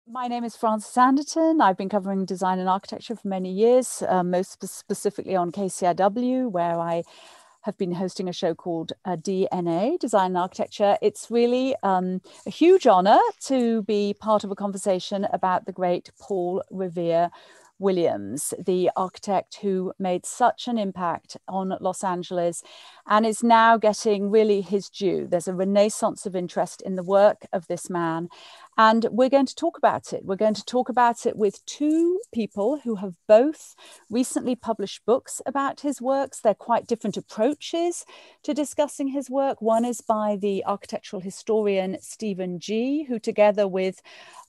My name is Frances Anderton. I've been covering design and architecture for many years, most specifically on KCRW, where I have been hosting a show called DNA, Design and Architecture. It's really a huge honor to be part of a conversation about the great Paul Revere Williams, the architect who made such an impact on Los Angeles and is now getting really his due. There's a renaissance of interest in the work of this man. And we're going to talk about it. We're going to talk about it with two people who have both recently published books about his works. They're quite different approaches to discussing his work. One is by the architectural historian Stephen Gee, who together with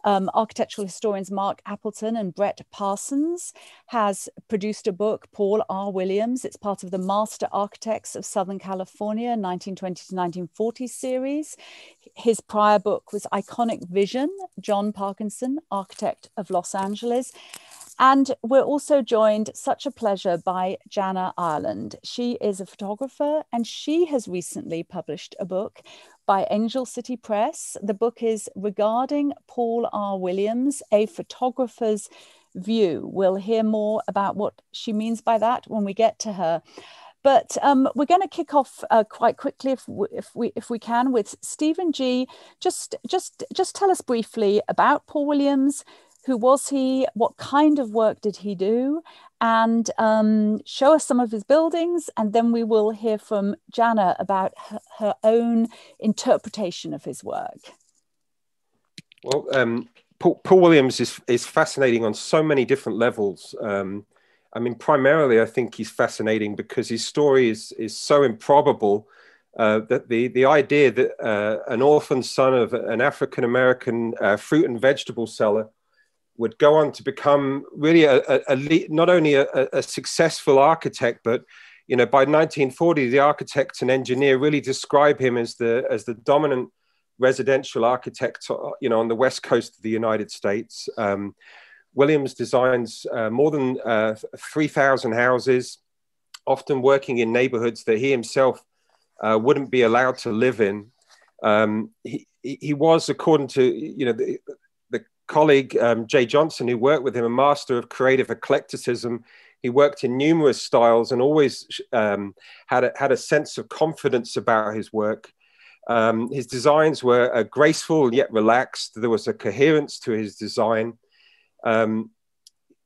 architectural historians Mark Appleton and Brett Parsons has produced a book, Paul R. Williams. It's part of the Master Architects of Southern California, 1920 to 1940 series. His prior book was Iconic Vision, John Parkinson, Architect of Los Angeles. And we're also joined, such a pleasure, by Jana Ireland. She is a photographer and she has recently published a book by Angel City Press. The book is Regarding Paul R. Williams, a Photographer's View. We'll hear more about what she means by that when we get to her. But we're going to kick off quite quickly, if we can, with Stephen Gee. Just tell us briefly about Paul Williams. Who was he? What kind of work did he do? And show us some of his buildings, and then we will hear from Jana about her own interpretation of his work. Well, Paul Williams is fascinating on so many different levels. I mean, primarily, I think he's fascinating because his story is so improbable that the idea that an orphan son of an African-American fruit and vegetable seller would go on to become really not only a successful architect, but by 1940, the architect and engineer really describe him as the dominant residential architect, on the west coast of the United States. Williams designs more than 3,000 houses, often working in neighborhoods that he himself wouldn't be allowed to live in. He was, according to the colleague Jay Johnson, who worked with him, a master of creative eclecticism. He worked in numerous styles and always had a sense of confidence about his work. His designs were graceful yet relaxed. There was a coherence to his design.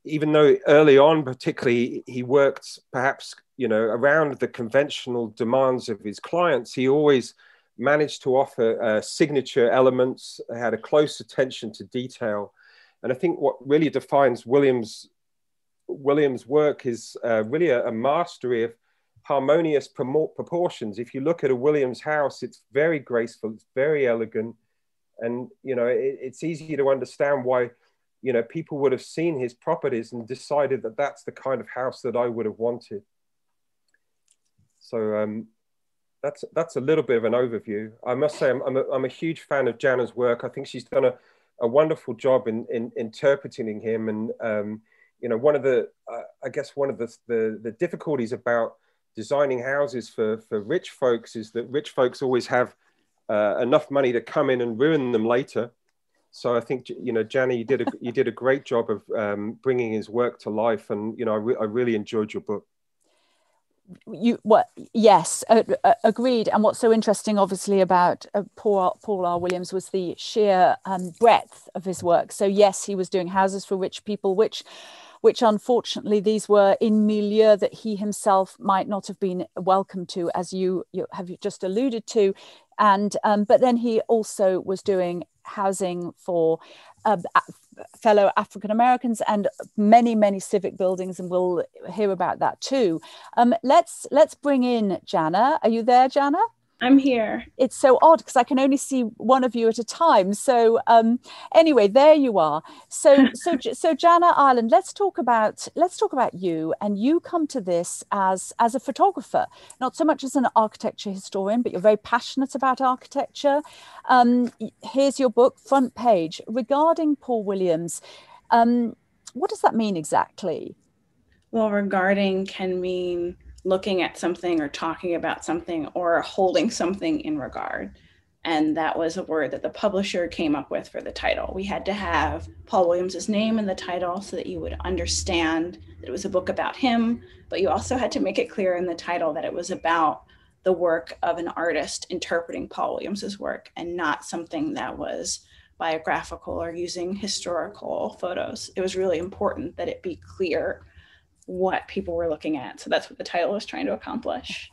Even though early on, particularly, he worked perhaps around the conventional demands of his clients, he always managed to offer signature elements, had a close attention to detail. And I think what really defines Williams' work is really a mastery of harmonious proportions. If you look at a Williams house, it's very graceful, it's very elegant. And, it's easy to understand why, people would have seen his properties and decided that that's the kind of house that I would have wanted. So, that's a little bit of an overview. I must say I'm a huge fan of Jana's work. I think she's done a wonderful job in interpreting him. And one of the difficulties about designing houses for rich folks is that rich folks always have enough money to come in and ruin them later. So I think Jana, you did a great job of bringing his work to life, and I really enjoyed your book. Yes, agreed. And what's so interesting, obviously, about Paul R. Williams was the sheer breadth of his work. So yes, he was doing houses for rich people, which unfortunately these were in milieu that he himself might not have been welcome to, as you have just alluded to. And but then he also was doing housing for fellow African Americans and many civic buildings, and we'll hear about that too. Let's bring in Jana. Are you there, Jana? I'm here. It's so odd because I can only see one of you at a time. So anyway, there you are. So Jana Ireland, let's talk about you. And you come to this as a photographer, not so much as an architecture historian, but you're very passionate about architecture. Here's your book, front page, regarding Paul Williams. What does that mean exactly? Well, regarding can mean looking at something or talking about something or holding something in regard. And that was a word that the publisher came up with for the title. We had to have Paul Williams's name in the title so that you would understand that it was a book about him, but you also had to make it clear in the title that it was about the work of an artist interpreting Paul Williams's work and not something that was biographical or using historical photos. It was really important that it be clear what people were looking at. So that's what the title was trying to accomplish.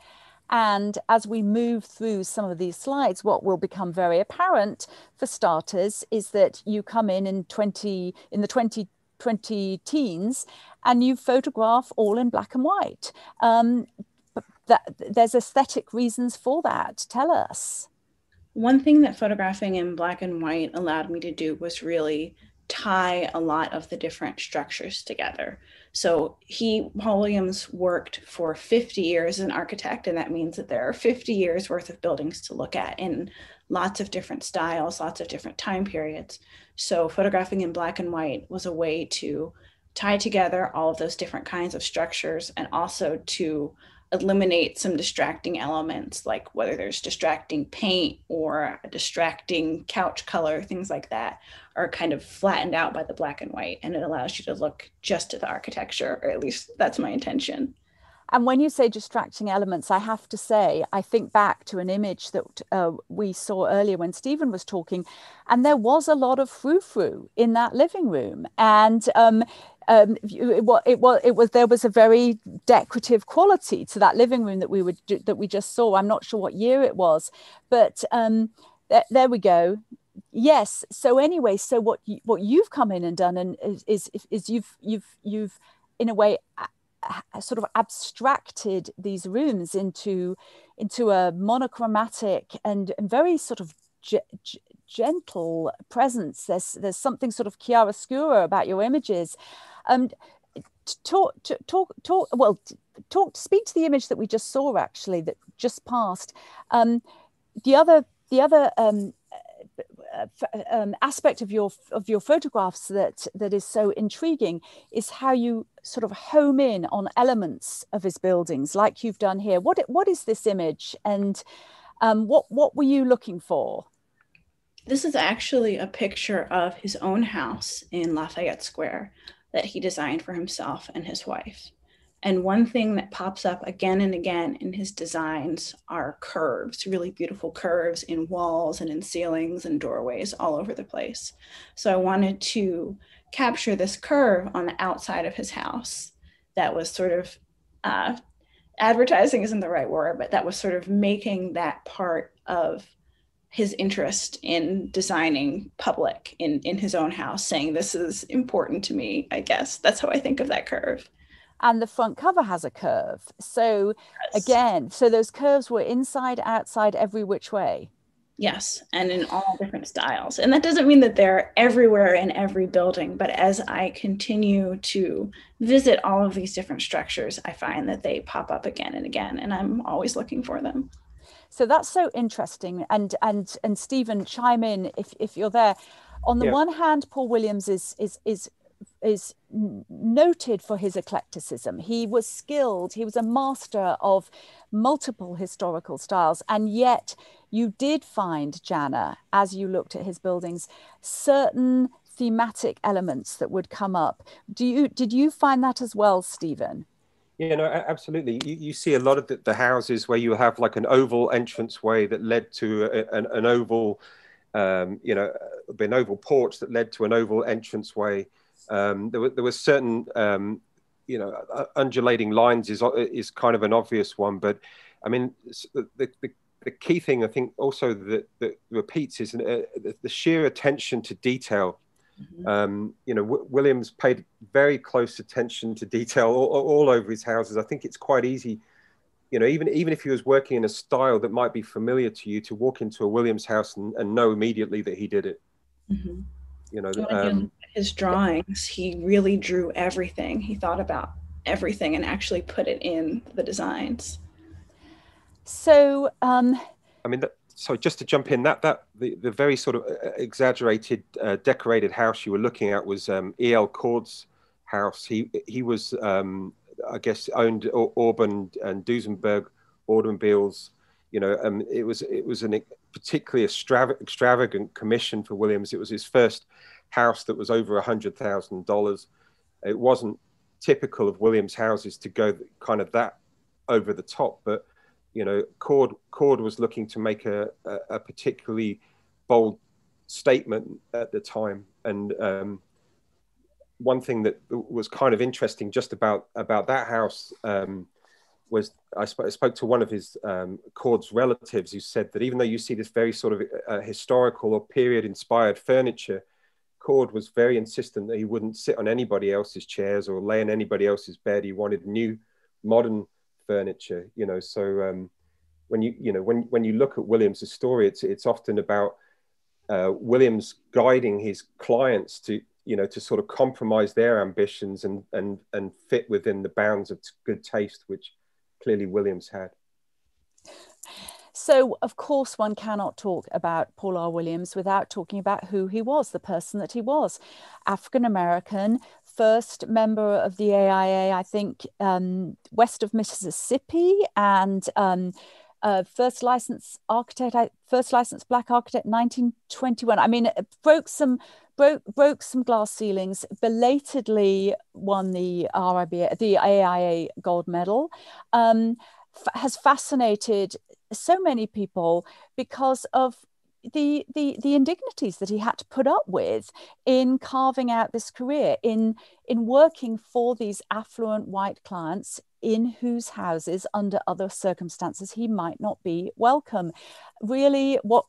And as we move through some of these slides, what will become very apparent for starters is that you come in the 20 teens and you photograph all in black and white. There's aesthetic reasons for that. Tell us. One thing that photographing in black and white allowed me to do was really tie a lot of the different structures together. So Paul Williams worked for 50 years as an architect, and that means that there are 50 years worth of buildings to look at in lots of different styles, lots of different time periods. So photographing in black and white was a way to tie together all of those different kinds of structures and also to eliminate some distracting elements, like whether there's distracting paint or a distracting couch color, things like that are kind of flattened out by the black and white, and it allows you to look just at the architecture, or at least that's my intention. And when you say distracting elements, I have to say, I think back to an image that we saw earlier when Stephen was talking, and there was a lot of frou-frou in that living room. And there was a very decorative quality to that living room that we just saw. I'm not sure what year it was, but there we go. Yes. So anyway, so what you've come in and done and is you've in a way sort of abstracted these rooms into a monochromatic and very sort of gentle presence. There's something sort of chiaroscuro about your images. Speak to the image that we just saw, actually, that just passed. The other aspect of your photographs that is so intriguing is how you sort of home in on elements of his buildings, like you've done here. What is this image, and what were you looking for? This is actually a picture of his own house in Lafayette Square that he designed for himself and his wife. And one thing that pops up again and again in his designs are curves, really beautiful curves in walls and in ceilings and doorways all over the place. So I wanted to capture this curve on the outside of his house that was sort of, advertising isn't the right word, but that was sort of making that part of his interest in designing public in his own house, saying this is important to me, I guess. That's how I think of that curve. And the front cover has a curve. So yes. Again, so those curves were inside, outside, every which way. Yes, and in all different styles. And that doesn't mean that they're everywhere in every building, but as I continue to visit all of these different structures, I find that they pop up again and again, and I'm always looking for them. So that's so interesting. And Stephen, chime in if you're there. On the one hand, Paul Williams is noted for his eclecticism. He was skilled. He was a master of multiple historical styles. And yet you did find, Jana, as you looked at his buildings, certain thematic elements that would come up. Did you find that as well, Stephen? Yeah, no, absolutely. You see a lot of the houses where you have like an oval entranceway that led to an oval, an oval porch that led to an oval entranceway. There were certain, undulating lines is kind of an obvious one, but I mean, the key thing I think also that repeats is the sheer attention to detail. Mm-hmm. Williams paid very close attention to detail all over his houses. I think it's quite easy, even if he was working in a style that might be familiar to you, to walk into a Williams house and know immediately that he did it. Mm-hmm. His drawings, he really drew everything. He thought about everything and actually put it in the designs. So, So just to jump in, the very sort of exaggerated, decorated house you were looking at was E.L. Cord's house. He was, I guess, owned Auburn and Duesenberg automobiles. It was an particularly extravagant commission for Williams. It was his first house that was over $100,000. It wasn't typical of Williams houses to go kind of that over the top, but Cord was looking to make a particularly bold statement at the time. And one thing that was kind of interesting just about that house was I spoke to one of his Cord's relatives, who said that even though you see this very sort of historical or period inspired furniture, Cord was very insistent that he wouldn't sit on anybody else's chairs or lay in anybody else's bed. He wanted new, modern furniture. So when you look at Williams' story, it's often about Williams guiding his clients to sort of compromise their ambitions and fit within the bounds of good taste, which clearly Williams had. So, of course, one cannot talk about Paul R. Williams without talking about who he was, the person that he was. African-American, first member of the AIA, I think, west of Mississippi, and first licensed black architect, 1921. I mean, broke some glass ceilings, belatedly won the AIA gold medal, has fascinated so many people because of the indignities that he had to put up with in carving out this career, in working for these affluent white clients in whose houses, under other circumstances, he might not be welcome. Really, what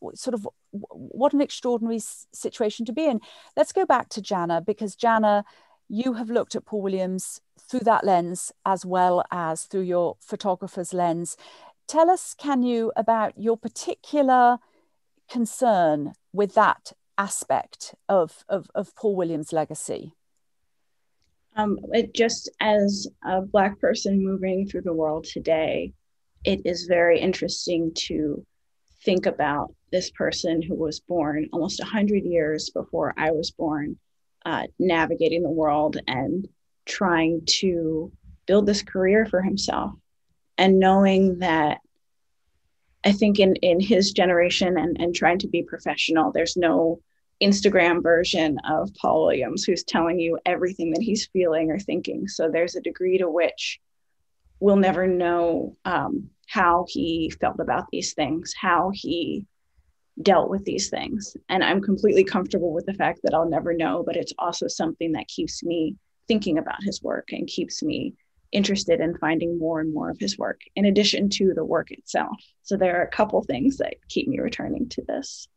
an extraordinary situation to be in. Let's go back to Jana, because Jana, you have looked at Paul Williams through that lens as well as through your photographer's lens. Tell us, can you, about your particular concern with that aspect of Paul Williams' legacy? Just as a Black person moving through the world today, it is very interesting to think about this person who was born almost 100 years before I was born, navigating the world and trying to build this career for himself, and knowing that I think in his generation and trying to be professional, there's no Instagram version of Paul Williams who's telling you everything that he's feeling or thinking. So there's a degree to which we'll never know how he felt about these things, how he dealt with these things. And I'm completely comfortable with the fact that I'll never know, but it's also something that keeps me thinking about his work and keeps me interested in finding more and more of his work, in addition to the work itself. So there are a couple things that keep me returning to this.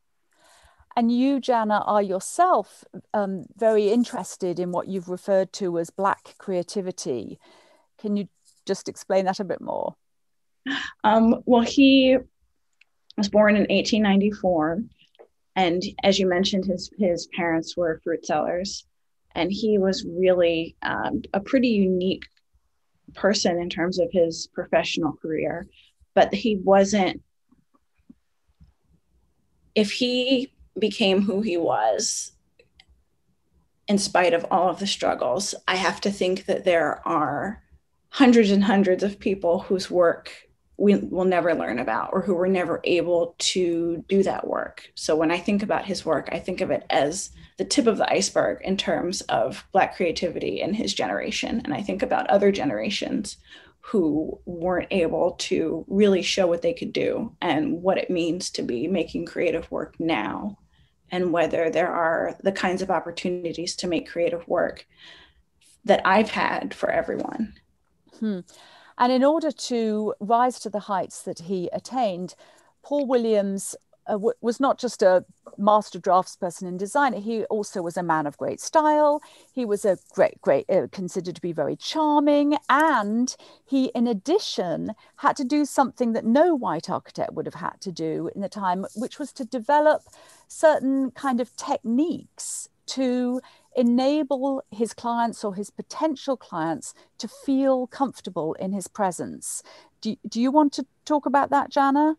And you, Jana, are yourself very interested in what you've referred to as Black creativity. Can you just explain that a bit more? Well, he was born in 1894. And as you mentioned, his parents were fruit sellers. And he was really a pretty unique person in terms of his professional career. But he wasn't, if he became who he was, in spite of all of the struggles, I have to think that there are hundreds and hundreds of people whose work we will never learn about, or who were never able to do that work. So when I think about his work, I think of it as the tip of the iceberg in terms of Black creativity in his generation. And I think about other generations who weren't able to really show what they could do and what it means to be making creative work now, and whether there are the kinds of opportunities to make creative work that I've had for everyone. And in order to rise to the heights that he attained, Paul Williams was not just a master draftsperson in design, he also was a man of great style. He was a great, considered to be very charming. And he, in addition, had to do something that no white architect would have had to do in the time, which was to develop certain kind of techniques to enable his clients or his potential clients to feel comfortable in his presence. Do you want to talk about that, Jana?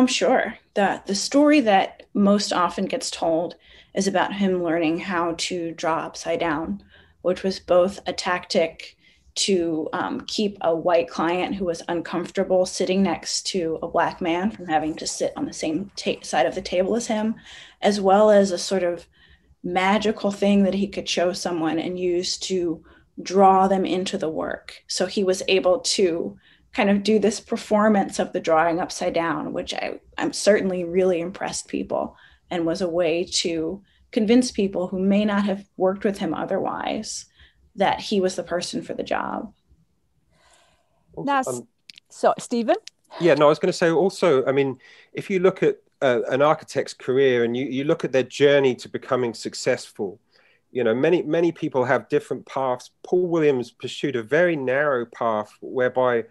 Sure. The story that most often gets told is about him learning how to draw upside down, which was both a tactic to keep a white client who was uncomfortable sitting next to a Black man from having to sit on the same side of the table as him, as well as a sort of magical thing that he could show someone and use to draw them into the work. So he was able to kind of do this performance of the drawing upside down, which I'm certainly really impressed people, and was a way to convince people who may not have worked with him otherwise that he was the person for the job. Now, so Stephen? Yeah, no, I was going to say also, I mean, if you look at an architect's career and you look at their journey to becoming successful, you know, many people have different paths. Paul Williams pursued a very narrow path whereby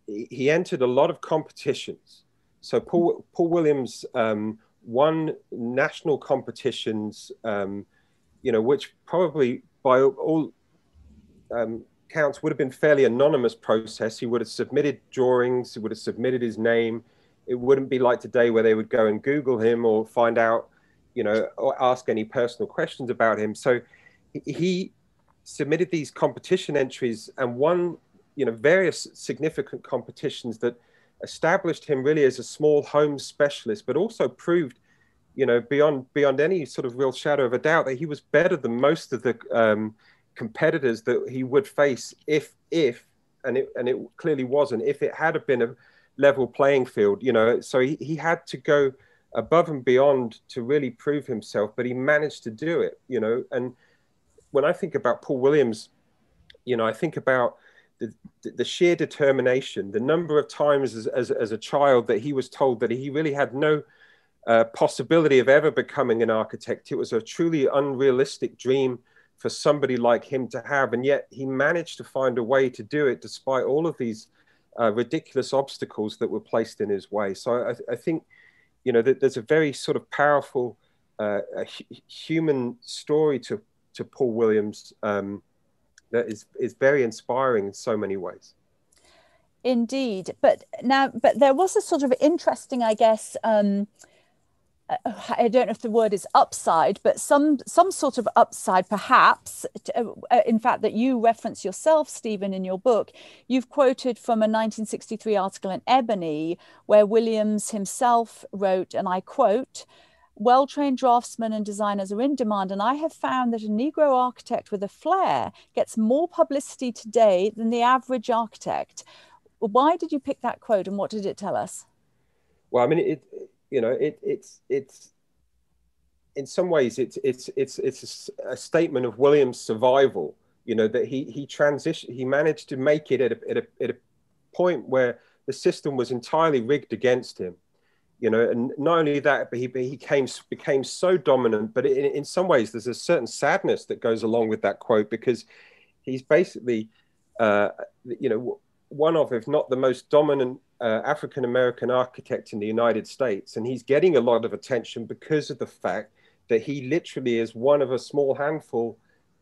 he entered a lot of competitions. So Paul Williams won national competitions, you know, which probably by all counts would have been fairly anonymous process. He would have submitted drawings, he would have submitted his name. It wouldn't be like today where they would go and Google him or find out, you know, or ask any personal questions about him. So he submitted these competition entries and won, you know, various significant competitions that established him really as a small home specialist, but also proved, you know, beyond any sort of real shadow of a doubt that he was better than most of the competitors that he would face if and it clearly wasn't, if it had been a level playing field, you know. So he had to go above and beyond to really prove himself, but he managed to do it, you know. And when I think about Paul Williams, you know, I think about the sheer determination, the number of times as a child that he was told that he really had no possibility of ever becoming an architect. It was a truly unrealistic dream for somebody like him to have, and yet he managed to find a way to do it despite all of these ridiculous obstacles that were placed in his way. So I think, you know, that there's a very sort of powerful human story to Paul Williams that is very inspiring in so many ways. Indeed, but there was a sort of interesting, I guess, I don't know if the word is upside, but some sort of upside, perhaps. In fact, that you reference yourself, Stephen, in your book. You've quoted from a 1963 article in Ebony, where Williams himself wrote, and I quote, "Well-trained draftsmen and designers are in demand, and I have found that a Negro architect with a flair gets more publicity today than the average architect." Why did you pick that quote, and what did it tell us? Well, I mean, it's in some ways it's a statement of Williams' survival. You know, that he managed to make it at a point where the system was entirely rigged against him. You know, and not only that, but he became so dominant. But in some ways, there's a certain sadness that goes along with that quote, because he's basically, you know, one of, if not the most dominant African-American architect in the United States. And he's getting a lot of attention because of the fact that he literally is one of a small handful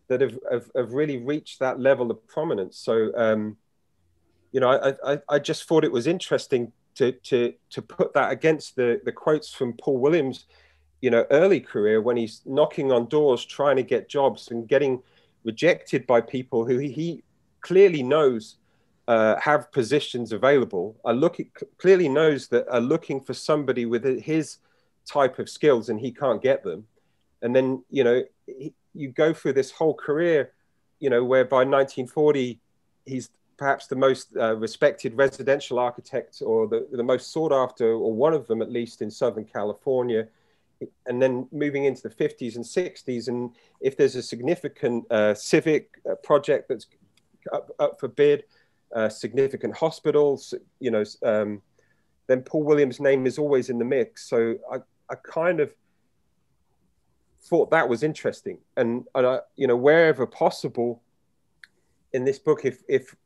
that have really reached that level of prominence. So, you know, I just thought it was interesting to put that against the quotes from Paul Williams, you know, early career, when he's knocking on doors, trying to get jobs and getting rejected by people who he clearly knows have positions available, clearly knows that are looking for somebody with his type of skills, and he can't get them. And then, you know, you go through this whole career, you know, where by 1940, he's perhaps the most respected residential architect, or the most sought after, or one of them at least, in Southern California. And then moving into the 50s and 60s, and if there's a significant civic project that's up for bid, significant hospitals, you know, then Paul Williams' name is always in the mix. So I kind of thought that was interesting, and I, you know, wherever possible in this book, if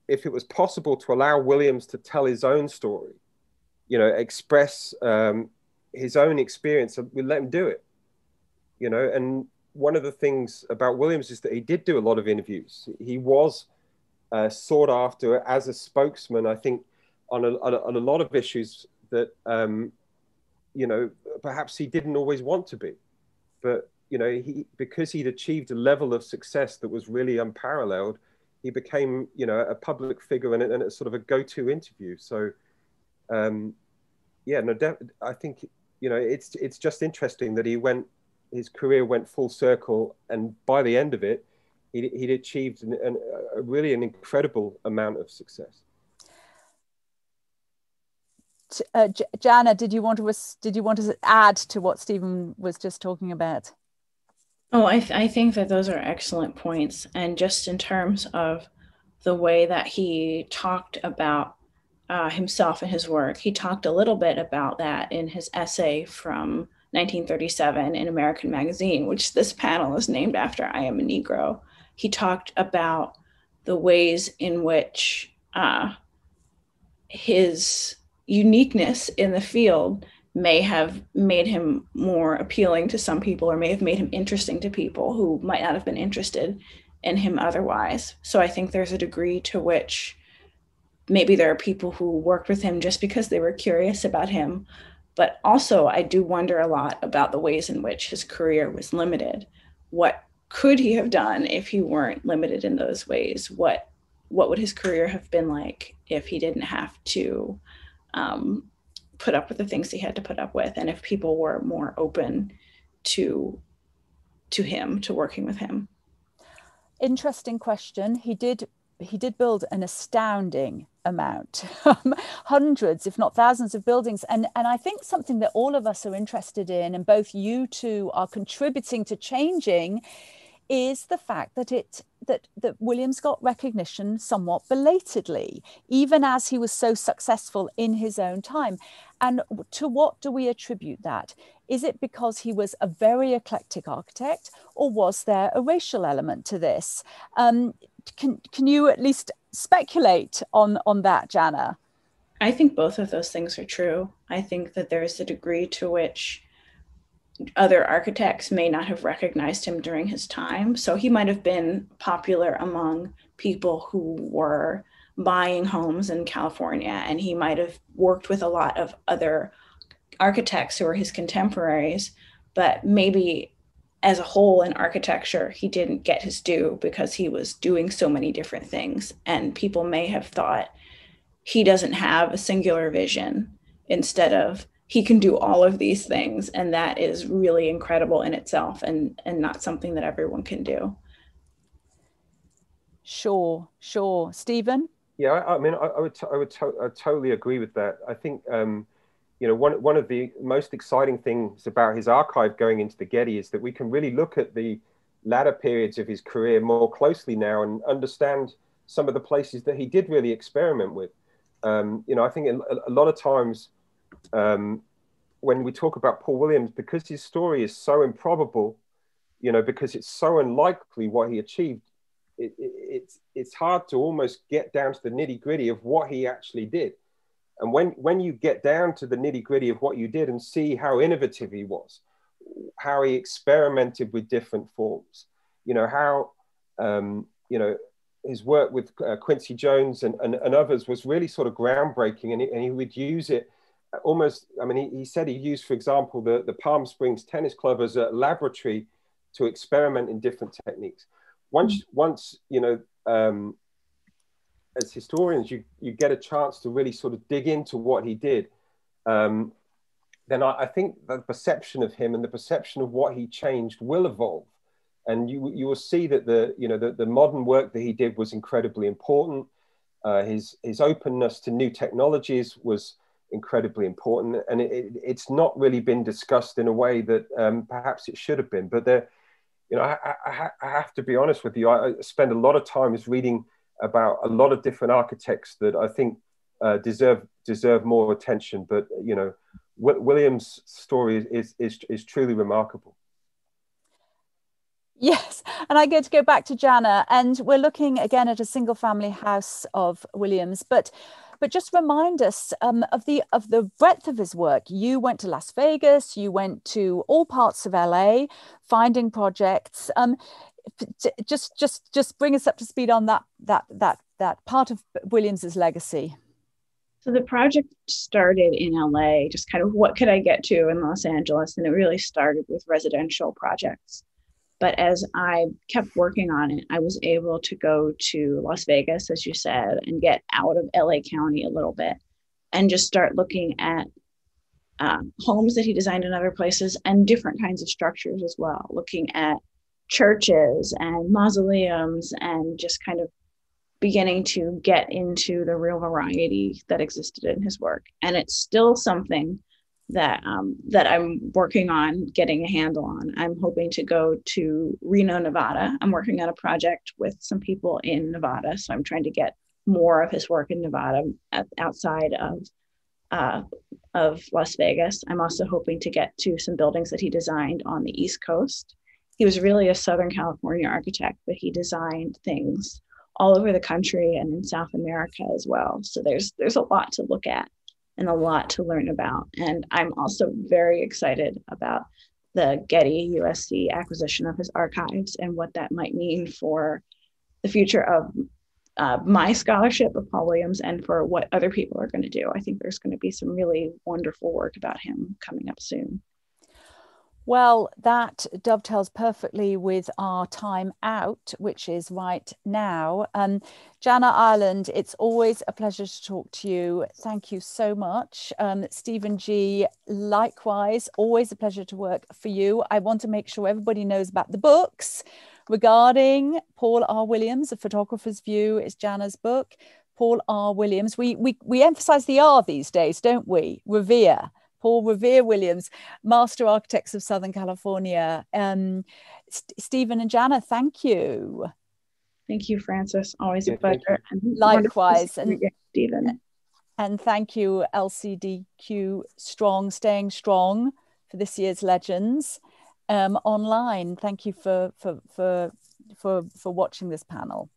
it was possible to allow Williams to tell his own story, you know, express his own experience, we let him do it, you know. And one of the things about Williams is that he did do a lot of interviews. He was sought after as a spokesman, I think, on a lot of issues that, you know, perhaps he didn't always want to be. But, you know, because he'd achieved a level of success that was really unparalleled, he became, you know, a public figure and a sort of a go-to interview. So, yeah, no, I think, you know, it's just interesting that his career went full circle, and by the end of it, he'd achieved really an incredible amount of success. Jana, did you want to add to what Stephen was just talking about? Oh, I think that those are excellent points. And just in terms of the way that he talked about himself and his work, he talked a little bit about that in his essay from 1937 in American Magazine, which this panel is named after I Am a Negro. He talked about the ways in which his uniqueness in the field may have made him more appealing to some people, or may have made him interesting to people who might not have been interested in him otherwise. So I think there's a degree to which maybe there are people who worked with him just because they were curious about him. But also, I do wonder a lot about the ways in which his career was limited. What could he have done if he weren't limited in those ways? What would his career have been like if he didn't have to put up with the things he had to put up with, and if people were more open to him, to working with him? Interesting question. He did build an astounding amount, hundreds, if not thousands of buildings. And I think something that all of us are interested in, and both you two are contributing to changing, is the fact that that Williams got recognition somewhat belatedly, even as he was so successful in his own time. And to what do we attribute that? Is it because he was a very eclectic architect, or was there a racial element to this? Can you at least speculate on that, Jana? I think both of those things are true. I think that there's a degree to which other architects may not have recognized him during his time. So he might have been popular among people who were buying homes in California, and he might have worked with a lot of other architects who were his contemporaries, but maybe as a whole in architecture, he didn't get his due because he was doing so many different things. And people may have thought he doesn't have a singular vision, instead of he can do all of these things. And that is really incredible in itself, and not something that everyone can do. Sure. Stephen? Yeah, I mean, I would totally agree with that. I think, you know, one of the most exciting things about his archive going into the Getty is that we can really look at the latter periods of his career more closely now and understand some of the places that he did really experiment with. You know, I think a lot of times when we talk about Paul Williams, because his story is so improbable, you know, because it's so unlikely what he achieved, it's hard to almost get down to the nitty gritty of what he actually did. And when you get down to the nitty gritty of what you did and see how innovative he was, how he experimented with different forms, you know, how, you know, his work with Quincy Jones and others was really sort of groundbreaking, and he would use it almost, I mean, he said he used, for example, the Palm Springs Tennis Club as a laboratory to experiment in different techniques. Once you know, as historians, you get a chance to really sort of dig into what he did, then I think the perception of him and the perception of what he changed will evolve. And you will see that the modern work that he did was incredibly important. His openness to new technologies was incredibly important, and it's not really been discussed in a way that perhaps it should have been. But you know, I have to be honest with you. I spend a lot of time reading about a lot of different architects that I think deserve more attention. But you know, Williams' story is truly remarkable. Yes, and I'm going to go back to Jana, and we're looking again at a single family house of Williams, but just remind us of the breadth of his work. You went to Las Vegas, you went to all parts of LA, finding projects. Just bring us up to speed on that part of Williams's legacy. So the project started in LA, just kind of what could I get to in Los Angeles, and it really started with residential projects. But as I kept working on it, I was able to go to Las Vegas, as you said, and get out of LA County a little bit and just start looking at homes that he designed in other places and different kinds of structures as well, looking at churches and mausoleums and just kind of beginning to get into the real variety that existed in his work. And it's still something that I'm working on getting a handle on. I'm hoping to go to Reno, Nevada. I'm working on a project with some people in Nevada, so I'm trying to get more of his work in Nevada outside of Las Vegas. I'm also hoping to get to some buildings that he designed on the East Coast. He was really a Southern California architect, but he designed things all over the country and in South America as well. So there's a lot to look at and a lot to learn about. And I'm also very excited about the Getty USC acquisition of his archives and what that might mean for the future of my scholarship of Paul Williams and for what other people are going to do. I think there's going to be some really wonderful work about him coming up soon. Well, that dovetails perfectly with our time out, which is right now. Jana Ireland, it's always a pleasure to talk to you. Thank you so much. Stephen G, likewise, always a pleasure to work for you. I want to make sure everybody knows about the books regarding Paul R. Williams, A Photographer's View is Jana's book. Paul R. Williams, we emphasize the R these days, don't we? Revere. Paul Revere Williams, Master Architects of Southern California. Stephen and Jana, thank you. Thank you, Frances. Always a pleasure. And likewise. And Stephen. And thank you, LCDQ Strong, staying strong for this year's Legends online. Thank you for watching this panel.